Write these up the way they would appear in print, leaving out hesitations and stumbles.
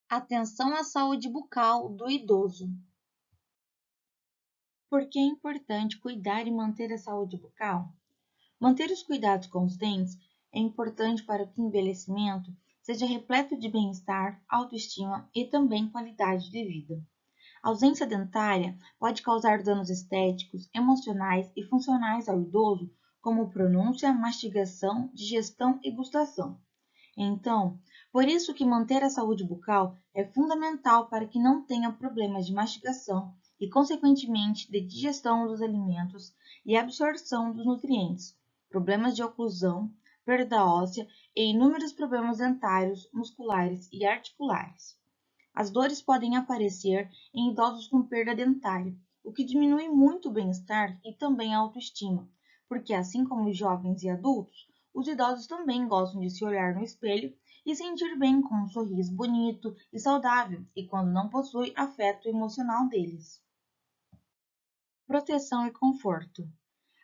Atenção à saúde bucal do idoso. Por que é importante cuidar e manter a saúde bucal? Manter os cuidados com os dentes é importante para que o envelhecimento seja repleto de bem-estar, autoestima e também qualidade de vida. A ausência dentária pode causar danos estéticos, emocionais e funcionais ao idoso, como pronúncia, mastigação, digestão e gustação. Então, por isso que manter a saúde bucal é fundamental para que não tenha problemas de mastigação e, consequentemente, de digestão dos alimentos e absorção dos nutrientes, problemas de oclusão, perda óssea e inúmeros problemas dentários, musculares e articulares. As dores podem aparecer em idosos com perda dentária, o que diminui muito o bem-estar e também a autoestima, porque assim como os jovens e adultos, os idosos também gostam de se olhar no espelho e sentir bem com um sorriso bonito e saudável, e quando não possui afeto emocional deles. Proteção e conforto.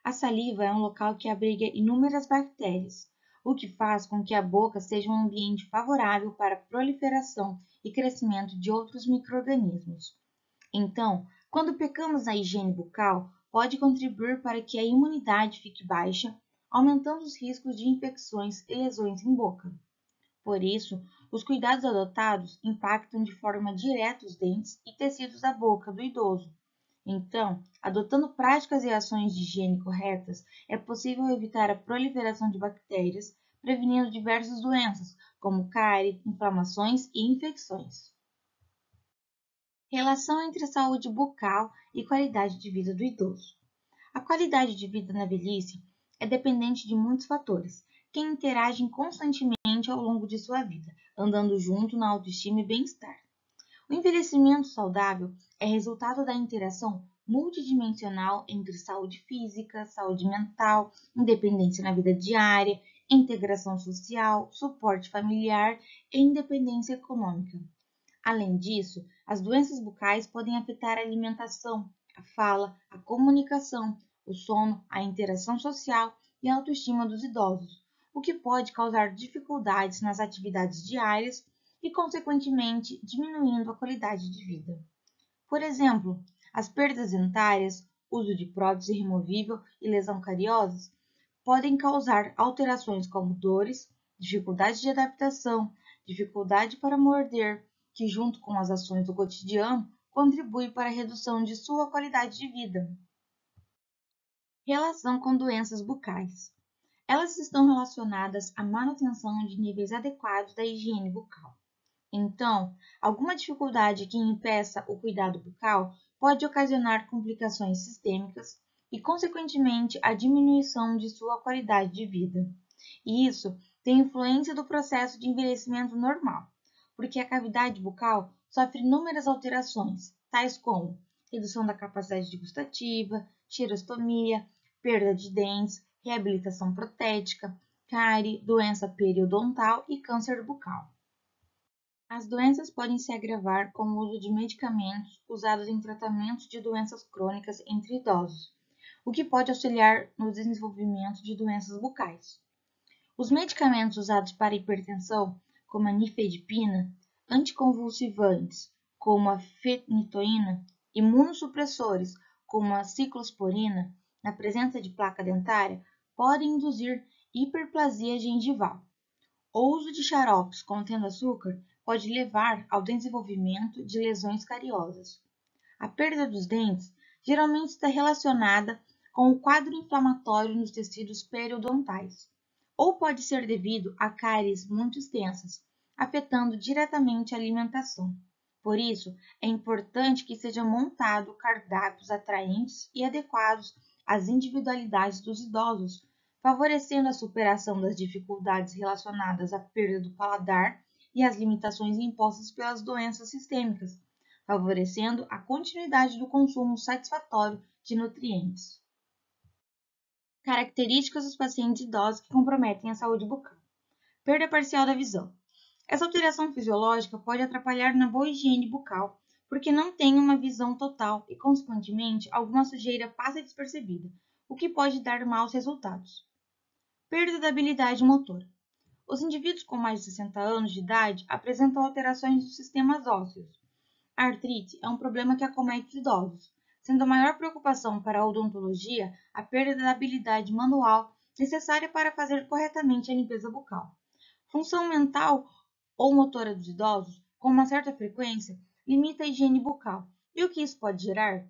A saliva é um local que abriga inúmeras bactérias, o que faz com que a boca seja um ambiente favorável para a proliferação e crescimento de outros micro-organismos. Então, quando pecamos na higiene bucal, pode contribuir para que a imunidade fique baixa, aumentando os riscos de infecções e lesões em boca. Por isso, os cuidados adotados impactam de forma direta os dentes e tecidos da boca do idoso. Então, adotando práticas e ações de higiene corretas, é possível evitar a proliferação de bactérias, prevenindo diversas doenças, como cárie, inflamações e infecções. Relação entre a saúde bucal e qualidade de vida do idoso. A qualidade de vida na velhice é dependente de muitos fatores, que interagem constantemente ao longo de sua vida, andando junto na autoestima e bem-estar. O envelhecimento saudável é resultado da interação multidimensional entre saúde física, saúde mental, independência na vida diária, integração social, suporte familiar e independência econômica. Além disso, as doenças bucais podem afetar a alimentação, a fala, a comunicação, o sono, a interação social e a autoestima dos idosos, o que pode causar dificuldades nas atividades diárias e, consequentemente, diminuindo a qualidade de vida. Por exemplo, as perdas dentárias, uso de prótese removível e lesão cariosas podem causar alterações como dores, dificuldade de adaptação, dificuldade para morder, que, junto com as ações do cotidiano, contribui para a redução de sua qualidade de vida. Relação com doenças bucais. Elas estão relacionadas à manutenção de níveis adequados da higiene bucal. Então, alguma dificuldade que impeça o cuidado bucal pode ocasionar complicações sistêmicas e, consequentemente, a diminuição de sua qualidade de vida. E isso tem influência do processo de envelhecimento normal, porque a cavidade bucal sofre inúmeras alterações, tais como redução da capacidade gustativa, xerostomia, perda de dentes, reabilitação protética, cárie, doença periodontal e câncer bucal. As doenças podem se agravar com o uso de medicamentos usados em tratamentos de doenças crônicas entre idosos, o que pode auxiliar no desenvolvimento de doenças bucais. Os medicamentos usados para hipertensão, como a nifedipina, anticonvulsivantes, como a fenitoína, imunossupressores, como a ciclosporina, na presença de placa dentária, podem induzir hiperplasia gengival. O uso de xaropes contendo açúcar pode levar ao desenvolvimento de lesões cariosas. A perda dos dentes geralmente está relacionada com o quadro inflamatório nos tecidos periodontais, ou pode ser devido a cáries muito extensas, afetando diretamente a alimentação. Por isso, é importante que sejam montados cardápios atraentes e adequados às individualidades dos idosos, favorecendo a superação das dificuldades relacionadas à perda do paladar e às limitações impostas pelas doenças sistêmicas, favorecendo a continuidade do consumo satisfatório de nutrientes. Características dos pacientes idosos que comprometem a saúde bucal. Perda parcial da visão. Essa alteração fisiológica pode atrapalhar na boa higiene bucal, porque não tem uma visão total e, consequentemente, alguma sujeira passa despercebida, o que pode dar maus resultados. Perda da habilidade motora. Os indivíduos com mais de 60 anos de idade apresentam alterações dos sistemas ósseos. A artrite é um problema que acomete os idosos, sendo a maior preocupação para a odontologia a perda da habilidade manual necessária para fazer corretamente a limpeza bucal. Função mental ou motora dos idosos, com uma certa frequência, limita a higiene bucal. E o que isso pode gerar?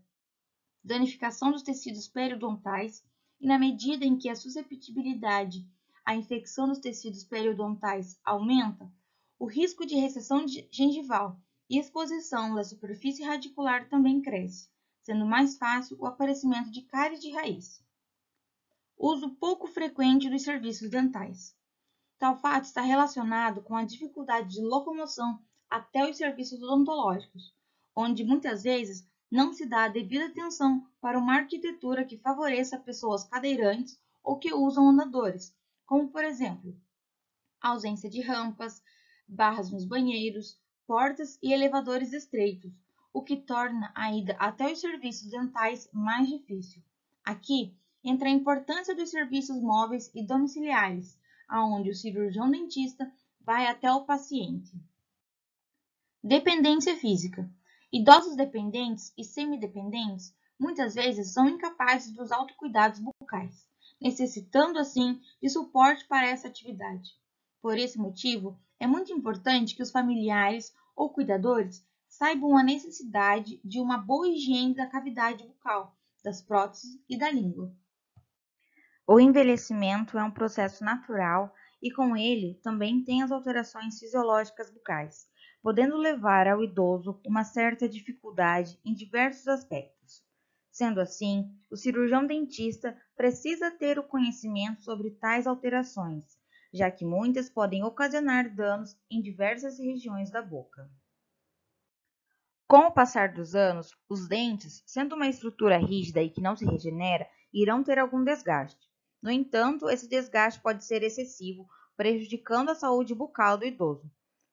Danificação dos tecidos periodontais, e na medida em que a susceptibilidade à infecção dos tecidos periodontais aumenta, o risco de recessão gengival e exposição da superfície radicular também cresce, sendo mais fácil o aparecimento de cáries de raiz. Uso pouco frequente dos serviços dentais. Tal fato está relacionado com a dificuldade de locomoção até os serviços odontológicos, onde muitas vezes não se dá a devida atenção para uma arquitetura que favoreça pessoas cadeirantes ou que usam andadores, como por exemplo, a ausência de rampas, barras nos banheiros, portas e elevadores estreitos, o que torna a ida até os serviços dentais mais difícil. Aqui entra a importância dos serviços móveis e domiciliares, aonde o cirurgião dentista vai até o paciente. Dependência física. Idosos dependentes e semidependentes muitas vezes são incapazes dos autocuidados bucais, necessitando assim de suporte para essa atividade. Por esse motivo, é muito importante que os familiares ou cuidadores saibam a necessidade de uma boa higiene da cavidade bucal, das próteses e da língua. O envelhecimento é um processo natural e com ele também tem as alterações fisiológicas bucais, podendo levar ao idoso uma certa dificuldade em diversos aspectos. Sendo assim, o cirurgião dentista precisa ter o conhecimento sobre tais alterações, já que muitas podem ocasionar danos em diversas regiões da boca. Com o passar dos anos, os dentes, sendo uma estrutura rígida e que não se regenera, irão ter algum desgaste. No entanto, esse desgaste pode ser excessivo, prejudicando a saúde bucal do idoso.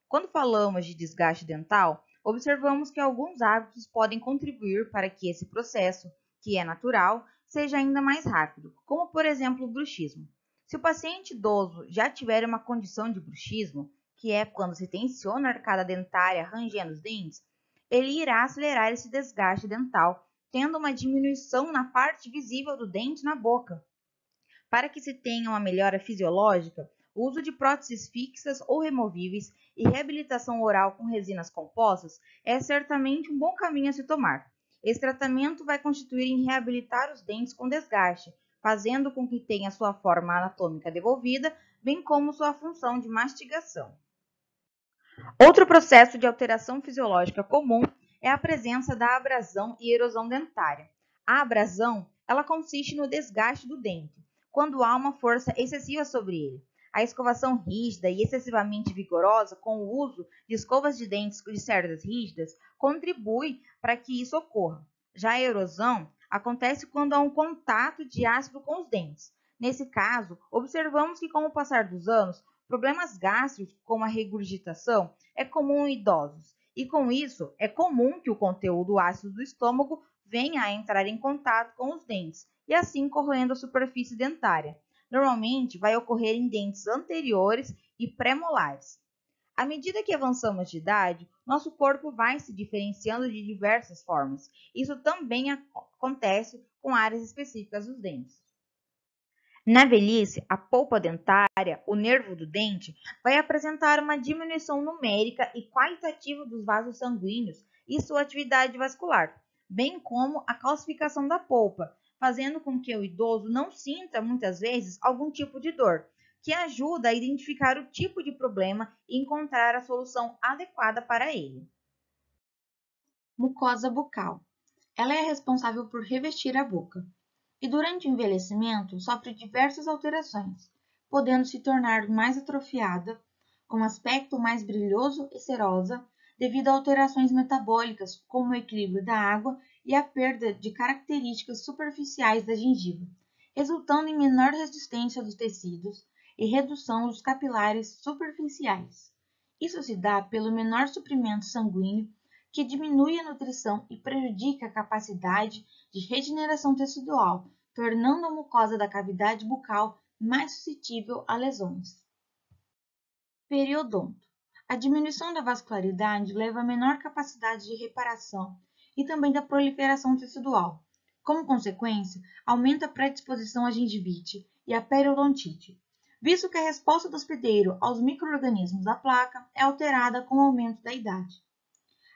Quando falamos de desgaste dental, observamos que alguns hábitos podem contribuir para que esse processo, que é natural, seja ainda mais rápido, como por exemplo o bruxismo. Se o paciente idoso já tiver uma condição de bruxismo, que é quando se tensiona a arcada dentária rangendo os dentes, ele irá acelerar esse desgaste dental, tendo uma diminuição na parte visível do dente na boca. Para que se tenha uma melhora fisiológica, o uso de próteses fixas ou removíveis e reabilitação oral com resinas compostas é certamente um bom caminho a se tomar. Esse tratamento vai constituir em reabilitar os dentes com desgaste, fazendo com que tenha sua forma anatômica devolvida, bem como sua função de mastigação. Outro processo de alteração fisiológica comum é a presença da abrasão e erosão dentária. A abrasão, ela consiste no desgaste do dente, quando há uma força excessiva sobre ele. A escovação rígida e excessivamente vigorosa, com o uso de escovas de dentes de cerdas rígidas, contribui para que isso ocorra. Já a erosão acontece quando há um contato de ácido com os dentes. Nesse caso, observamos que com o passar dos anos, problemas gástricos, como a regurgitação, é comum em idosos, e com isso é comum que o conteúdo ácido do estômago venha a entrar em contato com os dentes, e assim corroendo a superfície dentária. Normalmente vai ocorrer em dentes anteriores e pré-molares. À medida que avançamos de idade, nosso corpo vai se diferenciando de diversas formas. Isso também acontece com áreas específicas dos dentes. Na velhice, a polpa dentária, o nervo do dente, vai apresentar uma diminuição numérica e qualitativa dos vasos sanguíneos e sua atividade vascular, bem como a calcificação da polpa, fazendo com que o idoso não sinta, muitas vezes, algum tipo de dor, que ajuda a identificar o tipo de problema e encontrar a solução adequada para ele. Mucosa bucal. Ela é responsável por revestir a boca e durante o envelhecimento sofre diversas alterações, podendo se tornar mais atrofiada, com aspecto mais brilhoso e cerosa, devido a alterações metabólicas, como o equilíbrio da água e a perda de características superficiais da gengiva, resultando em menor resistência dos tecidos e redução dos capilares superficiais. Isso se dá pelo menor suprimento sanguíneo, que diminui a nutrição e prejudica a capacidade de regeneração tecidual, tornando a mucosa da cavidade bucal mais suscetível a lesões. Periodonto. A diminuição da vascularidade leva a menor capacidade de reparação e também da proliferação tecidual. Como consequência, aumenta a predisposição à gengivite e à periodontite, visto que a resposta do hospedeiro aos micro-organismos da placa é alterada com o aumento da idade.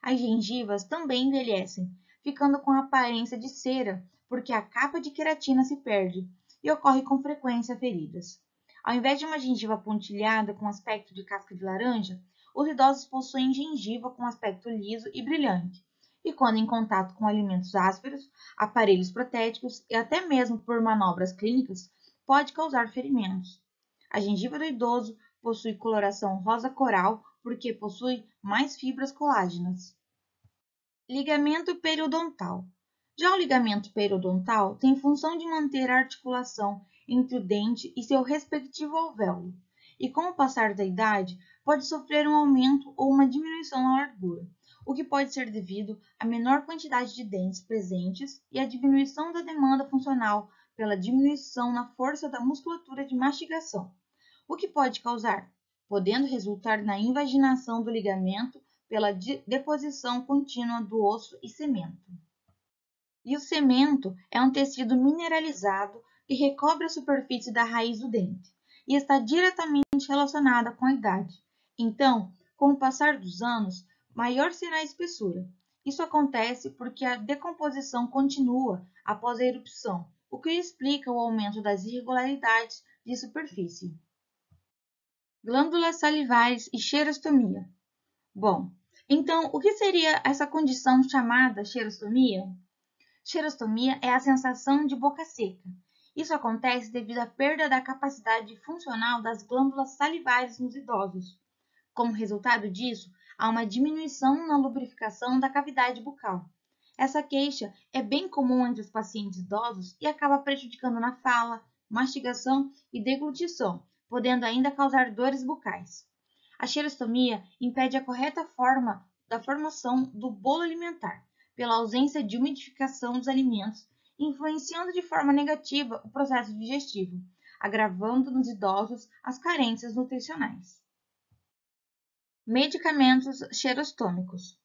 As gengivas também envelhecem, ficando com a aparência de cera, porque a capa de queratina se perde e ocorre com frequência feridas. Ao invés de uma gengiva pontilhada com aspecto de casca de laranja, os idosos possuem gengiva com aspecto liso e brilhante, e quando em contato com alimentos ásperos, aparelhos protéticos e até mesmo por manobras clínicas, pode causar ferimentos. A gengiva do idoso possui coloração rosa coral porque possui mais fibras colágenas. Ligamento periodontal. Já o ligamento periodontal tem função de manter a articulação entre o dente e seu respectivo alvéolo, e com o passar da idade pode sofrer um aumento ou uma diminuição na largura, o que pode ser devido à menor quantidade de dentes presentes e à diminuição da demanda funcional pela diminuição na força da musculatura de mastigação, o que pode causar, podendo resultar na invaginação do ligamento pela deposição contínua do osso e cemento. E o cemento é um tecido mineralizado que recobre a superfície da raiz do dente e está diretamente relacionada com a idade. Então, com o passar dos anos, maior será a espessura. Isso acontece porque a decomposição continua após a erupção, o que explica o aumento das irregularidades de superfície. Glândulas salivares e xerostomia. Bom, então, o que seria essa condição chamada xerostomia? Xerostomia é a sensação de boca seca. Isso acontece devido à perda da capacidade funcional das glândulas salivares nos idosos. Como resultado disso, há uma diminuição na lubrificação da cavidade bucal. Essa queixa é bem comum entre os pacientes idosos e acaba prejudicando na fala, mastigação e deglutição, podendo ainda causar dores bucais. A xerostomia impede a correta forma da formação do bolo alimentar, pela ausência de umidificação dos alimentos, influenciando de forma negativa o processo digestivo, agravando nos idosos as carências nutricionais. Medicamentos xerostômicos.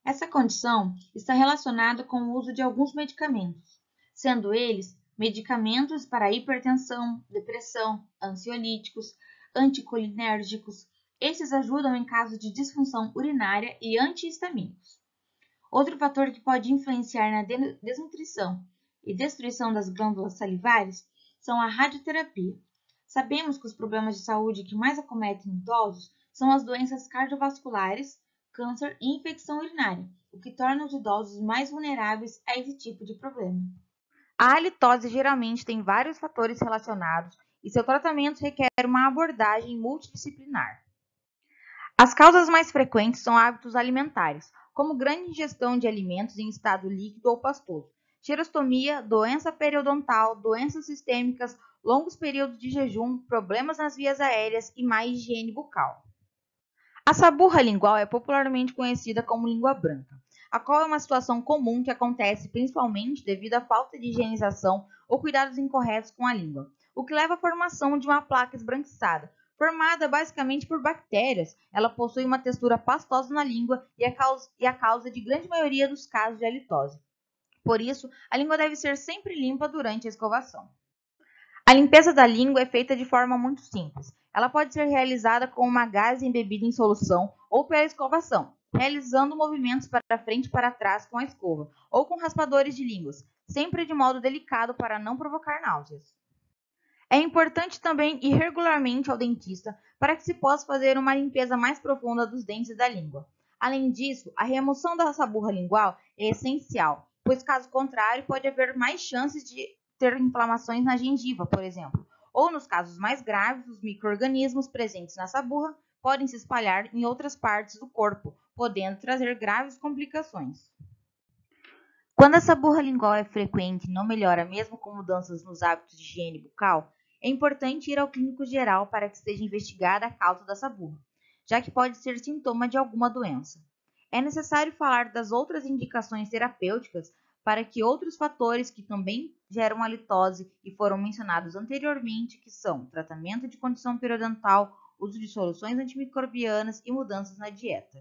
Essa condição está relacionada com o uso de alguns medicamentos, sendo eles medicamentos para hipertensão, depressão, ansiolíticos, anticolinérgicos. Esses ajudam em caso de disfunção urinária e antihistamínicos. Outro fator que pode influenciar na desnutrição e destruição das glândulas salivares são a radioterapia. Sabemos que os problemas de saúde que mais acometem idosos são as doenças cardiovasculares, câncer e infecção urinária, o que torna os idosos mais vulneráveis a esse tipo de problema. A halitose geralmente tem vários fatores relacionados e seu tratamento requer uma abordagem multidisciplinar. As causas mais frequentes são hábitos alimentares, como grande ingestão de alimentos em estado líquido ou pastoso, xerostomia, doença periodontal, doenças sistêmicas, longos períodos de jejum, problemas nas vias aéreas e má higiene bucal. A saburra lingual é popularmente conhecida como língua branca, a qual é uma situação comum que acontece principalmente devido à falta de higienização ou cuidados incorretos com a língua, o que leva à formação de uma placa esbranquiçada, formada basicamente por bactérias. Ela possui uma textura pastosa na língua e a causa de grande maioria dos casos de halitose. Por isso, a língua deve ser sempre limpa durante a escovação. A limpeza da língua é feita de forma muito simples. Ela pode ser realizada com uma gaze embebida em solução ou pela escovação, realizando movimentos para frente e para trás com a escova, ou com raspadores de línguas, sempre de modo delicado para não provocar náuseas. É importante também ir regularmente ao dentista para que se possa fazer uma limpeza mais profunda dos dentes e da língua. Além disso, a remoção da saburra lingual é essencial, pois caso contrário pode haver mais chances de ter inflamações na gengiva, por exemplo, ou nos casos mais graves, os micro-organismos presentes na saburra podem se espalhar em outras partes do corpo, podendo trazer graves complicações. Quando a saburra lingual é frequente e não melhora mesmo com mudanças nos hábitos de higiene bucal, é importante ir ao clínico geral para que seja investigada a causa da saburra, já que pode ser sintoma de alguma doença. É necessário falar das outras indicações terapêuticas para que outros fatores que também geram halitose e foram mencionados anteriormente, que são tratamento de condição periodontal uso de soluções antimicrobianas e mudanças na dieta.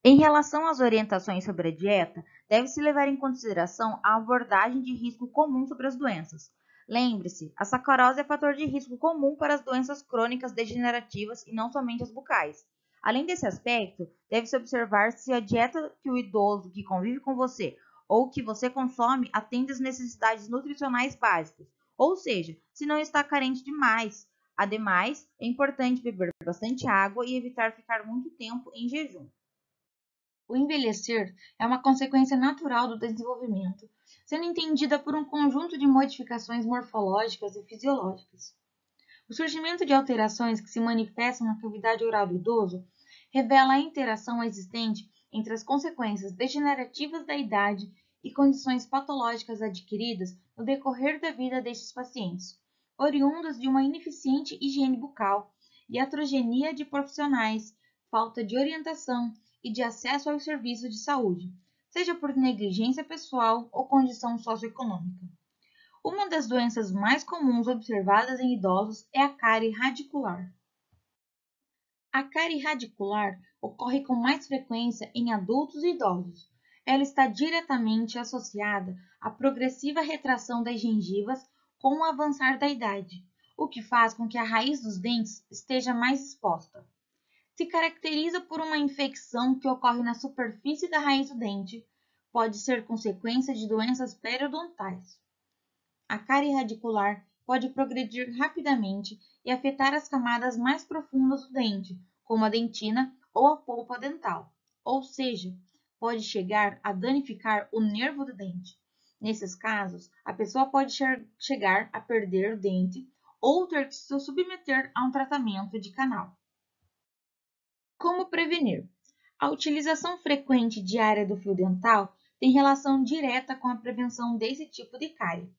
Em relação às orientações sobre a dieta, deve-se levar em consideração a abordagem de risco comum sobre as doenças. Lembre-se, a sacarose é fator de risco comum para as doenças crônicas degenerativas e não somente as bucais. Além desse aspecto, deve-se observar se a dieta que o idoso que convive com você ou que você consome atende às necessidades nutricionais básicas, ou seja, se não está carente demais. Ademais, é importante beber bastante água e evitar ficar muito tempo em jejum. O envelhecer é uma consequência natural do desenvolvimento, sendo entendida por um conjunto de modificações morfológicas e fisiológicas. O surgimento de alterações que se manifestam na cavidade oral do idoso revela a interação existente entre as consequências degenerativas da idade e condições patológicas adquiridas no decorrer da vida destes pacientes, oriundas de uma ineficiente higiene bucal, iatrogenia de profissionais, falta de orientação e de acesso aos serviços de saúde, seja por negligência pessoal ou condição socioeconômica. Uma das doenças mais comuns observadas em idosos é a cárie radicular. A cárie radicular ocorre com mais frequência em adultos e idosos. Ela está diretamente associada à progressiva retração das gengivas com o avançar da idade, o que faz com que a raiz dos dentes esteja mais exposta. Se caracteriza por uma infecção que ocorre na superfície da raiz do dente, pode ser consequência de doenças periodontais. A cárie radicular pode progredir rapidamente e afetar as camadas mais profundas do dente, como a dentina ou a polpa dental, ou seja, pode chegar a danificar o nervo do dente. Nesses casos, a pessoa pode chegar a perder o dente ou ter que se submeter a um tratamento de canal. Como prevenir? A utilização frequente diária do fio dental tem relação direta com a prevenção desse tipo de cárie.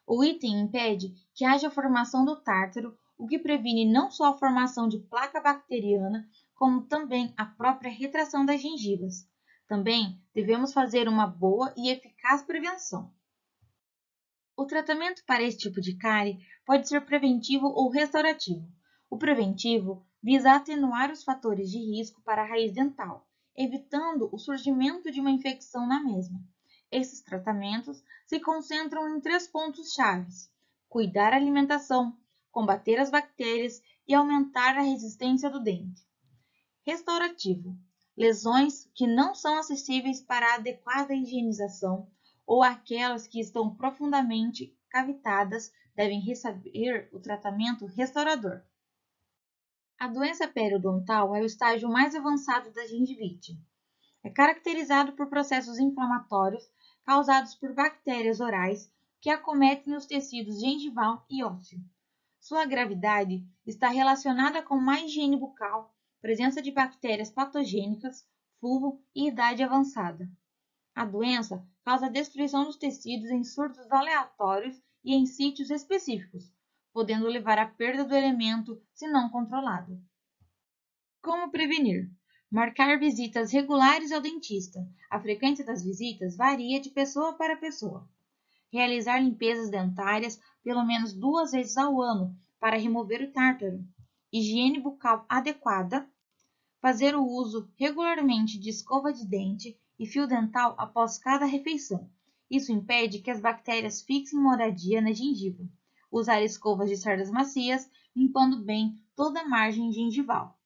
O item impede que haja formação do tártaro, o que previne não só a formação de placa bacteriana, como também a própria retração das gengivas. Também devemos fazer uma boa e eficaz prevenção. O tratamento para esse tipo de cárie pode ser preventivo ou restaurativo. O preventivo visa atenuar os fatores de risco para a raiz dental, evitando o surgimento de uma infecção na mesma. Esses tratamentos se concentram em 3 pontos-chave: cuidar a alimentação, combater as bactérias e aumentar a resistência do dente. Restaurativo: lesões que não são acessíveis para a adequada higienização ou aquelas que estão profundamente cavitadas devem receber o tratamento restaurador. A doença periodontal é o estágio mais avançado da gengivite. É caracterizado por processos inflamatórios causados por bactérias orais que acometem os tecidos gengival e ósseo. Sua gravidade está relacionada com má higiene bucal, presença de bactérias patogênicas, fulvo e idade avançada. A doença causa destruição dos tecidos em surtos aleatórios e em sítios específicos, podendo levar à perda do elemento se não controlado. Como prevenir? Marcar visitas regulares ao dentista. A frequência das visitas varia de pessoa para pessoa. Realizar limpezas dentárias pelo menos 2 vezes ao ano para remover o tártaro. Higiene bucal adequada. Fazer o uso regularmente de escova de dente e fio dental após cada refeição. Isso impede que as bactérias fixem moradia na gengiva. Usar escovas de cerdas macias, limpando bem toda a margem gengival.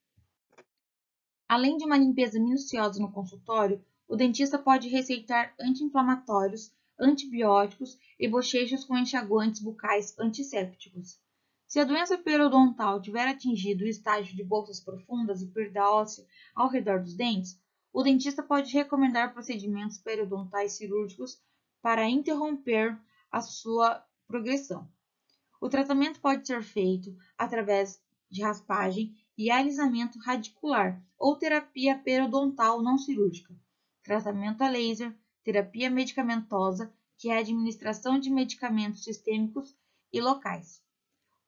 Além de uma limpeza minuciosa no consultório, o dentista pode receitar anti-inflamatórios, antibióticos e bochechos com enxaguantes bucais antissépticos. Se a doença periodontal tiver atingido o estágio de bolsas profundas e perda óssea ao redor dos dentes, o dentista pode recomendar procedimentos periodontais cirúrgicos para interromper a sua progressão. O tratamento pode ser feito através de raspagem e alisamento radicular ou terapia periodontal não cirúrgica, tratamento a laser, terapia medicamentosa, que é a administração de medicamentos sistêmicos e locais.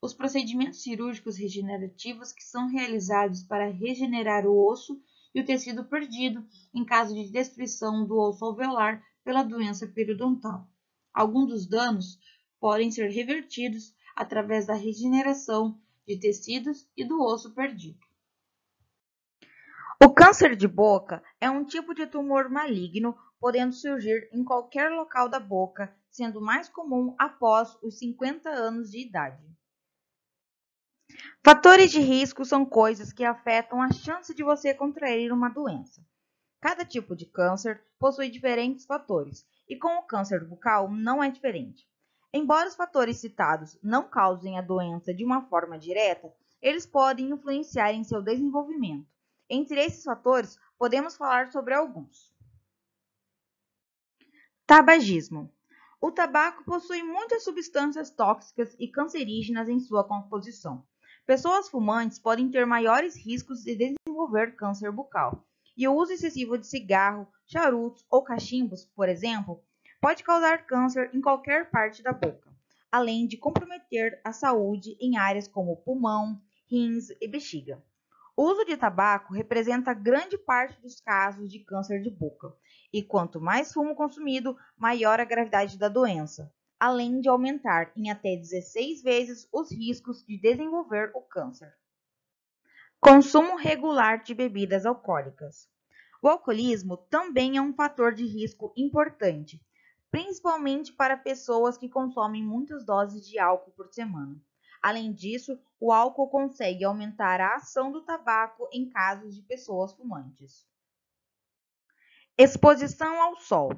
Os procedimentos cirúrgicos regenerativos que são realizados para regenerar o osso e o tecido perdido em caso de destruição do osso alveolar pela doença periodontal. Alguns dos danos podem ser revertidos através da regeneração de tecidos e do osso perdido. O câncer de boca é um tipo de tumor maligno, podendo surgir em qualquer local da boca, sendo mais comum após os 50 anos de idade. Fatores de risco são coisas que afetam a chance de você contrair uma doença. Cada tipo de câncer possui diferentes fatores, e com o câncer bucal não é diferente. Embora os fatores citados não causem a doença de uma forma direta, eles podem influenciar em seu desenvolvimento. Entre esses fatores, podemos falar sobre alguns. Tabagismo. O tabaco possui muitas substâncias tóxicas e cancerígenas em sua composição. Pessoas fumantes podem ter maiores riscos de desenvolver câncer bucal. E o uso excessivo de cigarro, charutos ou cachimbos, por exemplo, pode causar câncer em qualquer parte da boca, além de comprometer a saúde em áreas como pulmão, rins e bexiga. O uso de tabaco representa grande parte dos casos de câncer de boca, e quanto mais fumo consumido, maior a gravidade da doença, além de aumentar em até 16 vezes os riscos de desenvolver o câncer. Consumo regular de bebidas alcoólicas. O alcoolismo também é um fator de risco importante, principalmente para pessoas que consomem muitas doses de álcool por semana. Além disso, o álcool consegue aumentar a ação do tabaco em casos de pessoas fumantes. Exposição ao sol.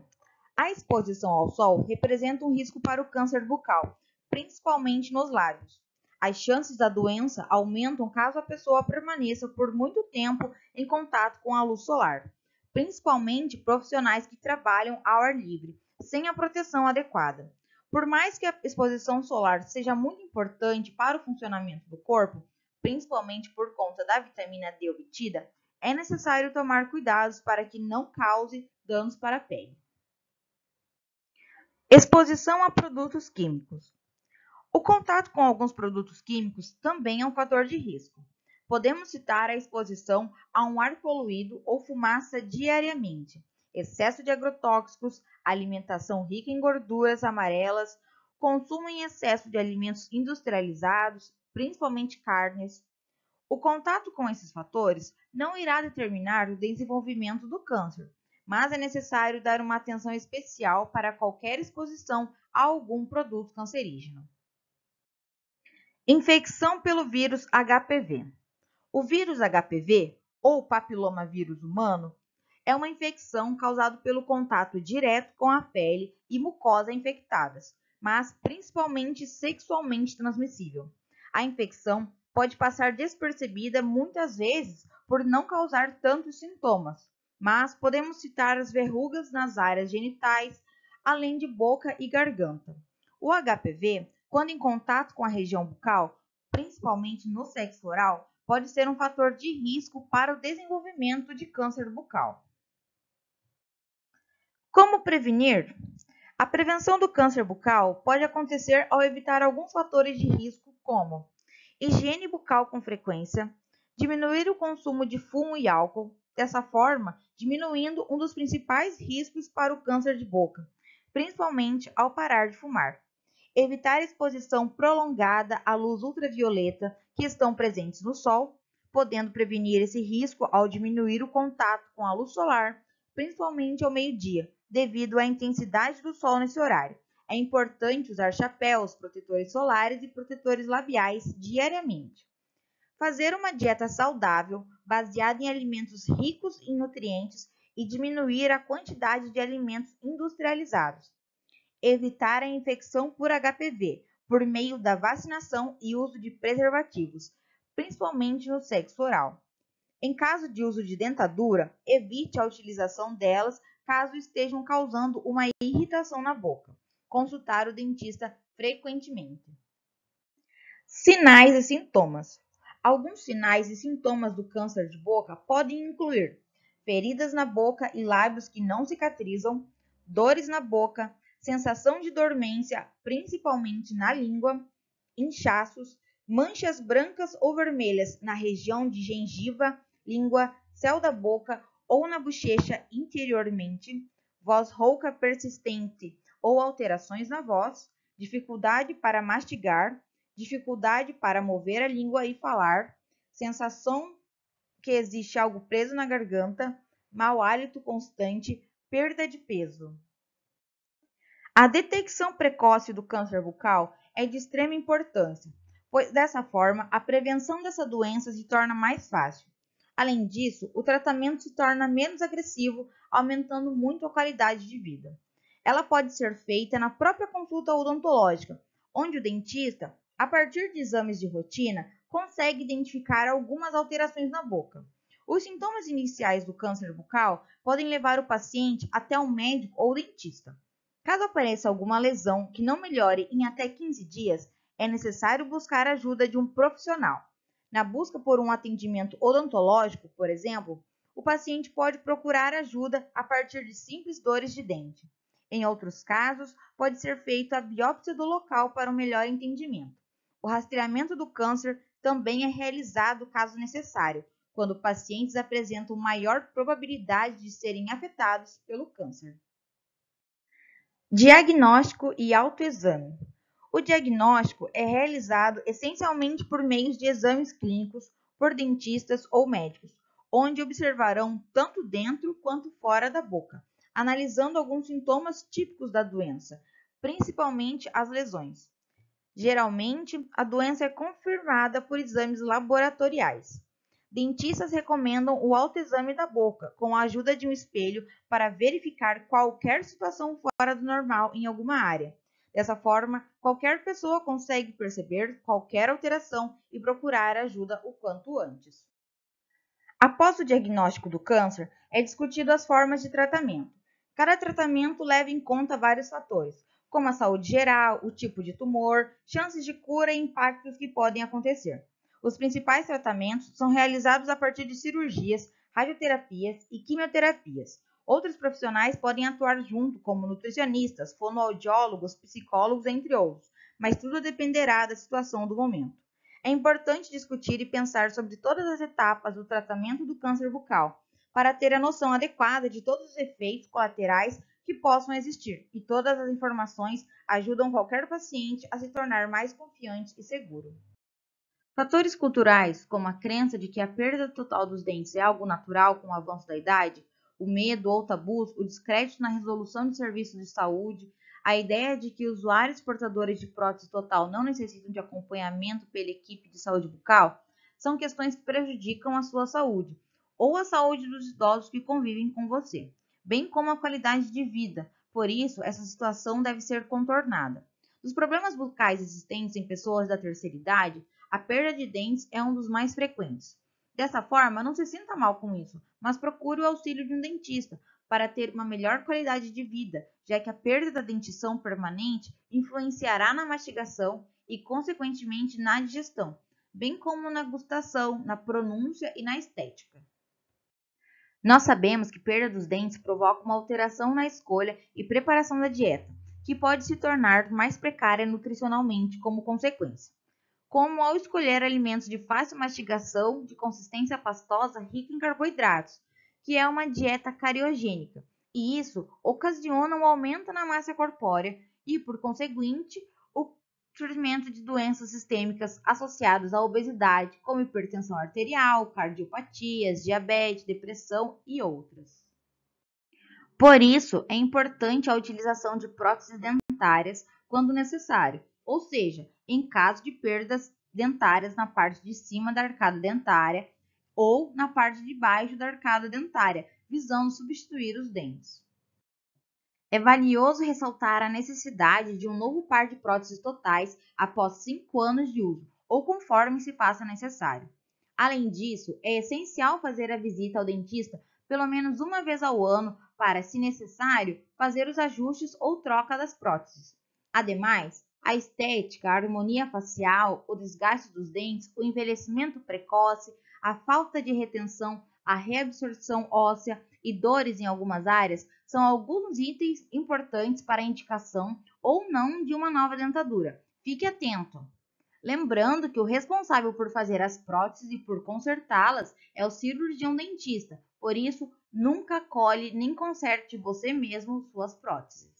A exposição ao sol representa um risco para o câncer bucal, principalmente nos lábios. As chances da doença aumentam caso a pessoa permaneça por muito tempo em contato com a luz solar, principalmente profissionais que trabalham ao ar livre, sem a proteção adequada. Por mais que a exposição solar seja muito importante para o funcionamento do corpo, principalmente por conta da vitamina D obtida, é necessário tomar cuidados para que não cause danos para a pele. Exposição a produtos químicos. O contato com alguns produtos químicos também é um fator de risco. Podemos citar a exposição a um ar poluído ou fumaça diariamente, excesso de agrotóxicos, alimentação rica em gorduras amarelas, consumo em excesso de alimentos industrializados, principalmente carnes. O contato com esses fatores não irá determinar o desenvolvimento do câncer, mas é necessário dar uma atenção especial para qualquer exposição a algum produto cancerígeno. Infecção pelo vírus HPV. O vírus HPV, ou papilomavírus humano, é uma infecção causada pelo contato direto com a pele e mucosa infectadas, mas principalmente sexualmente transmissível. A infecção pode passar despercebida muitas vezes por não causar tantos sintomas, mas podemos citar as verrugas nas áreas genitais, além de boca e garganta. O HPV, quando em contato com a região bucal, principalmente no sexo oral, pode ser um fator de risco para o desenvolvimento de câncer bucal. Como prevenir? A prevenção do câncer bucal pode acontecer ao evitar alguns fatores de risco, como higiene bucal com frequência, diminuir o consumo de fumo e álcool, dessa forma, diminuindo um dos principais riscos para o câncer de boca, principalmente ao parar de fumar. Evitar exposição prolongada à luz ultravioleta que estão presentes no sol, podendo prevenir esse risco ao diminuir o contato com a luz solar, principalmente ao meio-dia, devido à intensidade do sol nesse horário. É importante usar chapéus, protetores solares e protetores labiais diariamente. Fazer uma dieta saudável, baseada em alimentos ricos em nutrientes e diminuir a quantidade de alimentos industrializados. Evitar a infecção por HPV por meio da vacinação e uso de preservativos, principalmente no sexo oral. Em caso de uso de dentadura, evite a utilização delas caso estejam causando uma irritação na boca. Consultar o dentista frequentemente. Sinais e sintomas. Alguns sinais e sintomas do câncer de boca podem incluir feridas na boca e lábios que não cicatrizam, dores na boca, sensação de dormência, principalmente na língua, inchaços, manchas brancas ou vermelhas na região de gengiva, língua, céu da boca ou na bochecha interiormente, voz rouca persistente ou alterações na voz, dificuldade para mastigar, dificuldade para mover a língua e falar, sensação que existe algo preso na garganta, mau hálito constante, perda de peso. A detecção precoce do câncer bucal é de extrema importância, pois dessa forma a prevenção dessa doença se torna mais fácil. Além disso, o tratamento se torna menos agressivo, aumentando muito a qualidade de vida. Ela pode ser feita na própria consulta odontológica, onde o dentista, a partir de exames de rotina, consegue identificar algumas alterações na boca. Os sintomas iniciais do câncer bucal podem levar o paciente até um médico ou dentista. Caso apareça alguma lesão que não melhore em até 15 dias, é necessário buscar a ajuda de um profissional. Na busca por um atendimento odontológico, por exemplo, o paciente pode procurar ajuda a partir de simples dores de dente. Em outros casos, pode ser feita a biópsia do local para um melhor entendimento. O rastreamento do câncer também é realizado caso necessário, quando pacientes apresentam maior probabilidade de serem afetados pelo câncer. Diagnóstico e autoexame. O diagnóstico é realizado essencialmente por meios de exames clínicos por dentistas ou médicos, onde observarão tanto dentro quanto fora da boca, analisando alguns sintomas típicos da doença, principalmente as lesões. Geralmente, a doença é confirmada por exames laboratoriais. Dentistas recomendam o autoexame da boca, com a ajuda de um espelho, para verificar qualquer situação fora do normal em alguma área. Dessa forma, qualquer pessoa consegue perceber qualquer alteração e procurar ajuda o quanto antes. Após o diagnóstico do câncer, é discutido as formas de tratamento. Cada tratamento leva em conta vários fatores, como a saúde geral, o tipo de tumor, chances de cura e impactos que podem acontecer. Os principais tratamentos são realizados a partir de cirurgias, radioterapias e quimioterapias. Outros profissionais podem atuar junto, como nutricionistas, fonoaudiólogos, psicólogos, entre outros, mas tudo dependerá da situação do momento. É importante discutir e pensar sobre todas as etapas do tratamento do câncer bucal, para ter a noção adequada de todos os efeitos colaterais que possam existir, e todas as informações ajudam qualquer paciente a se tornar mais confiante e seguro. Fatores culturais, como a crença de que a perda total dos dentes é algo natural com o avanço da idade, o medo ou tabus, o descrédito na resolução de serviços de saúde, a ideia de que usuários portadores de prótese total não necessitam de acompanhamento pela equipe de saúde bucal, são questões que prejudicam a sua saúde, ou a saúde dos idosos que convivem com você, bem como a qualidade de vida. Por isso, essa situação deve ser contornada. Dos problemas bucais existentes em pessoas da terceira idade, a perda de dentes é um dos mais frequentes. Dessa forma, não se sinta mal com isso, mas procure o auxílio de um dentista para ter uma melhor qualidade de vida, já que a perda da dentição permanente influenciará na mastigação e, consequentemente, na digestão, bem como na gustação, na pronúncia e na estética. Nós sabemos que perda dos dentes provoca uma alteração na escolha e preparação da dieta, que pode se tornar mais precária nutricionalmente como consequência, como ao escolher alimentos de fácil mastigação, de consistência pastosa, rica em carboidratos, que é uma dieta cariogênica, e isso ocasiona um aumento na massa corpórea e, por conseguinte, o surgimento de doenças sistêmicas associadas à obesidade, como hipertensão arterial, cardiopatias, diabetes, depressão e outras. Por isso, é importante a utilização de próteses dentárias quando necessário, ou seja, em caso de perdas dentárias na parte de cima da arcada dentária ou na parte de baixo da arcada dentária, visando substituir os dentes. É valioso ressaltar a necessidade de um novo par de próteses totais após 5 anos de uso, ou conforme se faça necessário. Além disso, é essencial fazer a visita ao dentista pelo menos uma vez ao ano para, se necessário, fazer os ajustes ou troca das próteses. Ademais, a estética, a harmonia facial, o desgaste dos dentes, o envelhecimento precoce, a falta de retenção, a reabsorção óssea e dores em algumas áreas são alguns itens importantes para a indicação ou não de uma nova dentadura. Fique atento! Lembrando que o responsável por fazer as próteses e por consertá-las é o cirurgião dentista, por isso, nunca colhe nem conserte você mesmo suas próteses.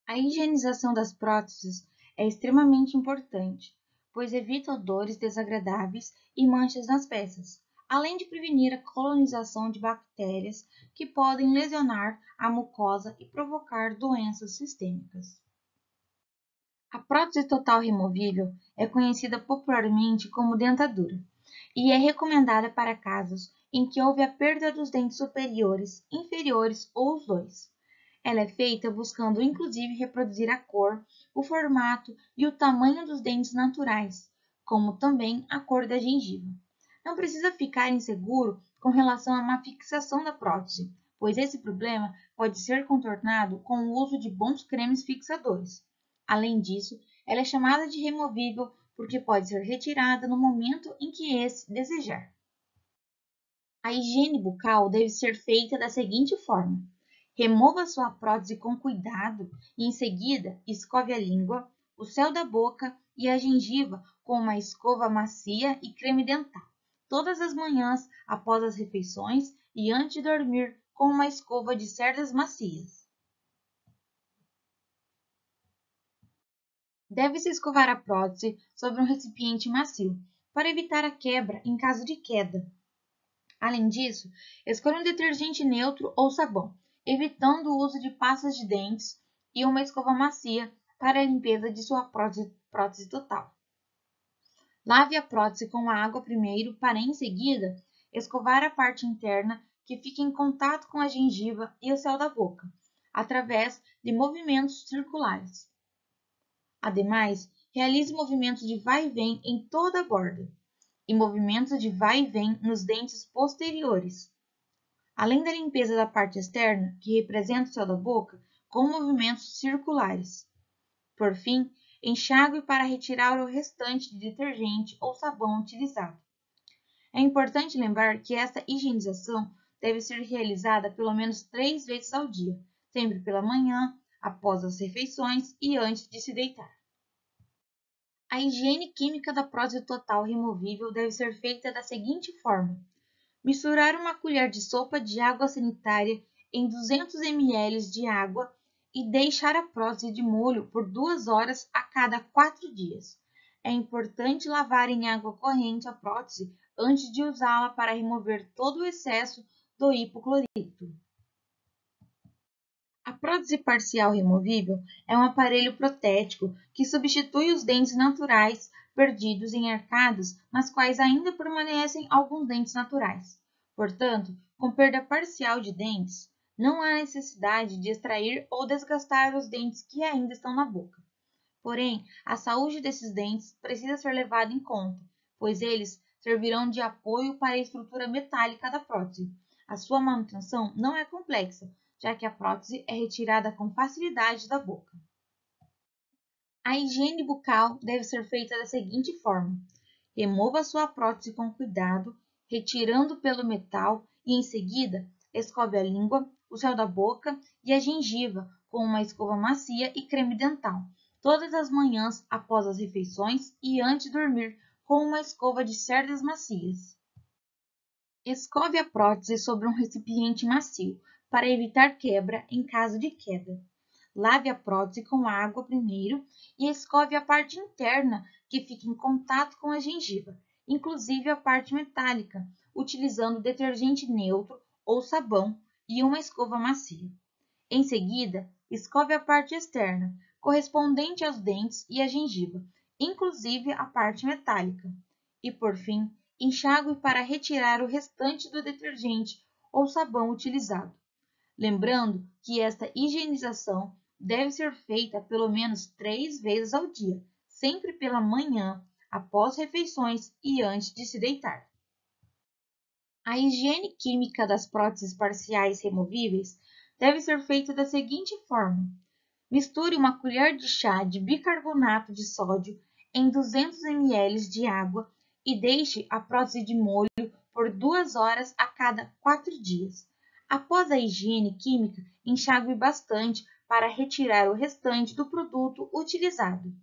A higienização das próteses é extremamente importante, pois evita odores desagradáveis e manchas nas peças, além de prevenir a colonização de bactérias que podem lesionar a mucosa e provocar doenças sistêmicas. A prótese total removível é conhecida popularmente como dentadura e é recomendada para casos em que houve a perda dos dentes superiores, inferiores ou os dois. Ela é feita buscando inclusive reproduzir a cor, o formato e o tamanho dos dentes naturais, como também a cor da gengiva. Não precisa ficar inseguro com relação a uma fixação da prótese, pois esse problema pode ser contornado com o uso de bons cremes fixadores. Além disso, ela é chamada de removível porque pode ser retirada no momento em que esse desejar. A higiene bucal deve ser feita da seguinte forma: remova sua prótese com cuidado e, em seguida, escove a língua, o céu da boca e a gengiva com uma escova macia e creme dental, todas as manhãs após as refeições e antes de dormir com uma escova de cerdas macias. Deve-se escovar a prótese sobre um recipiente macio, para evitar a quebra em caso de queda. Além disso, escolha um detergente neutro ou sabão, evitando o uso de pastas de dentes e uma escova macia para a limpeza de sua prótese total. Lave a prótese com a água primeiro para, em seguida, escovar a parte interna que fica em contato com a gengiva e o céu da boca, através de movimentos circulares. Ademais, realize movimentos de vai e vem em toda a borda e movimentos de vai e vem nos dentes posteriores, além da limpeza da parte externa, que representa o céu da boca, com movimentos circulares. Por fim, enxague para retirar o restante de detergente ou sabão utilizado. É importante lembrar que esta higienização deve ser realizada pelo menos 3 vezes ao dia, sempre pela manhã, após as refeições e antes de se deitar. A higiene química da prótese total removível deve ser feita da seguinte forma: misturar uma colher de sopa de água sanitária em 200 ml de água e deixar a prótese de molho por 2 horas a cada 4 dias. É importante lavar em água corrente a prótese antes de usá-la para remover todo o excesso do hipoclorito. A prótese parcial removível é um aparelho protético que substitui os dentes naturais perdidos em arcadas nas quais ainda permanecem alguns dentes naturais. Portanto, com perda parcial de dentes, não há necessidade de extrair ou desgastar os dentes que ainda estão na boca. Porém, a saúde desses dentes precisa ser levada em conta, pois eles servirão de apoio para a estrutura metálica da prótese. A sua manutenção não é complexa, já que a prótese é retirada com facilidade da boca. A higiene bucal deve ser feita da seguinte forma: remova sua prótese com cuidado, retirando pelo metal e, em seguida, escove a língua, o céu da boca e a gengiva com uma escova macia e creme dental, todas as manhãs após as refeições e antes de dormir com uma escova de cerdas macias. Escove a prótese sobre um recipiente macio, para evitar quebra em caso de queda. Lave a prótese com água primeiro e escove a parte interna que fica em contato com a gengiva, inclusive a parte metálica, utilizando detergente neutro ou sabão e uma escova macia. Em seguida, escove a parte externa, correspondente aos dentes e à gengiva, inclusive a parte metálica. E, por fim, enxague para retirar o restante do detergente ou sabão utilizado. Lembrando que esta higienização deve ser feita pelo menos 3 vezes ao dia, sempre pela manhã, após refeições e antes de se deitar. A higiene química das próteses parciais removíveis deve ser feita da seguinte forma: misture uma colher de chá de bicarbonato de sódio em 200 ml de água e deixe a prótese de molho por 2 horas a cada 4 dias. Após a higiene química, enxague bastante para retirar o restante do produto utilizado.